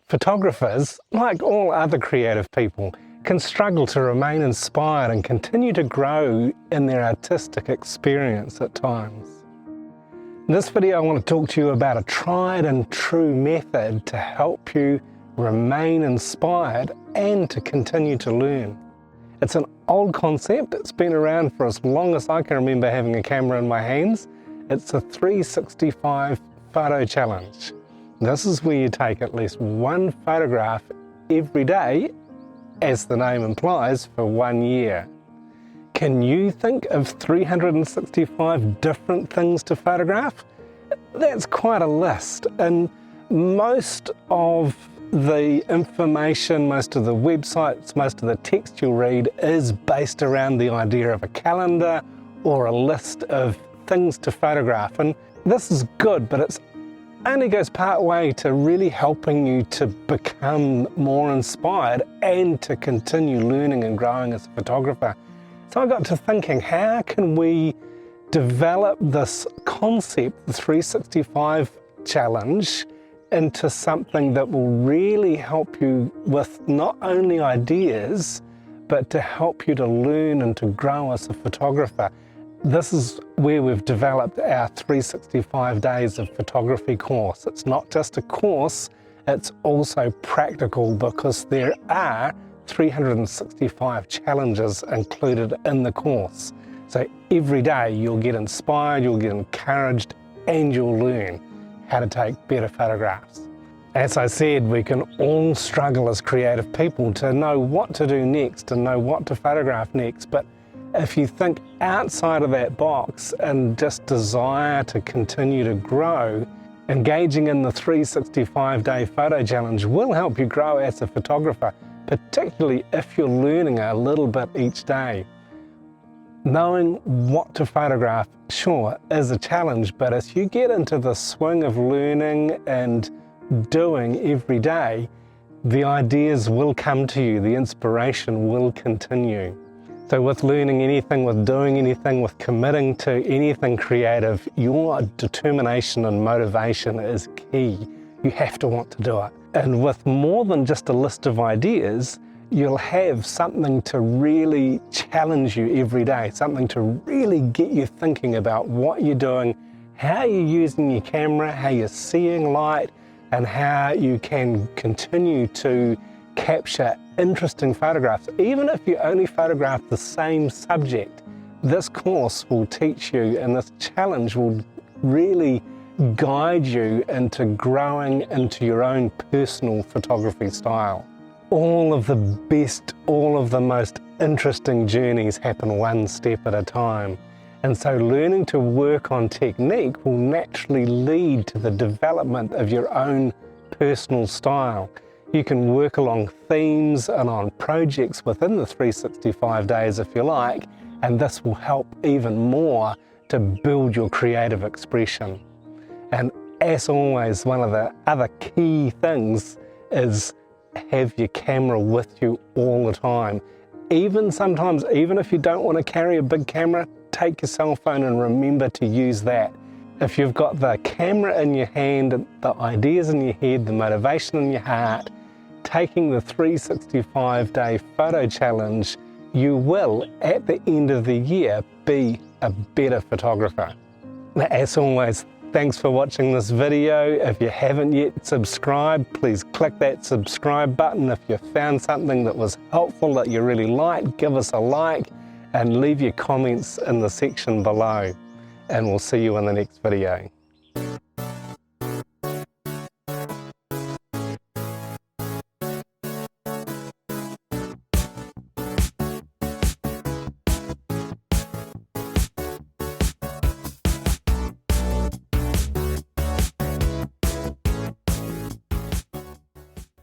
Photographers, like all other creative people, can struggle to remain inspired and continue to grow in their artistic experience at times. In this video I want to talk to you about a tried and true method to help you remain inspired and to continue to learn. It's an old concept, it's been around for as long as I can remember having a camera in my hands. It's a 365 photo challenge. This is where you take at least one photograph every day, as the name implies, for 1 year. Can you think of 365 different things to photograph? That's quite a list, and most of the information, most of the websites, most of the text you'll read is based around the idea of a calendar or a list of things to photograph. And this is good, but it only goes part way to really helping you to become more inspired and to continue learning and growing as a photographer. So I got to thinking, how can we develop this concept, the 365 challenge, into something that will really help you with not only ideas, but to help you to learn and to grow as a photographer. This is where we've developed our 365 days of photography course. It's not just a course, it's also practical because there are 365 challenges included in the course. So every day you'll get inspired, you'll get encouraged, and you'll learn how to take better photographs. As I said, we can all struggle as creative people to know what to do next and know what to photograph next, but if you think outside of that box and just desire to continue to grow, engaging in the 365-day photo challenge will help you grow as a photographer, particularly if you're learning a little bit each day. Knowing what to photograph, sure, is a challenge, but as you get into the swing of learning and doing every day, the ideas will come to you, the inspiration will continue. So with learning anything, with doing anything, with committing to anything creative, your determination and motivation is key. You have to want to do it. And with more than just a list of ideas, you'll have something to really challenge you every day, something to really get you thinking about what you're doing, how you're using your camera, how you're seeing light, and how you can continue to capture interesting photographs. Even if you only photograph the same subject, this course will teach you, and this challenge will really guide you into growing into your own personal photography style. All of the best, all of the most interesting journeys happen one step at a time. And so learning to work on technique will naturally lead to the development of your own personal style. You can work along themes and on projects within the 365 days if you like, and this will help even more to build your creative expression. And as always, one of the other key things is have your camera with you all the time. Sometimes, even if you don't want to carry a big camera, take your cell phone and remember to use that. If you've got the camera in your hand, the ideas in your head, the motivation in your heart, taking the 365-day photo challenge, you will, at the end of the year, be a better photographer. As always, thanks for watching this video. If you haven't yet subscribed, please click that subscribe button. If you found something that was helpful, that you really liked, give us a like and leave your comments in the section below. And we'll see you in the next video.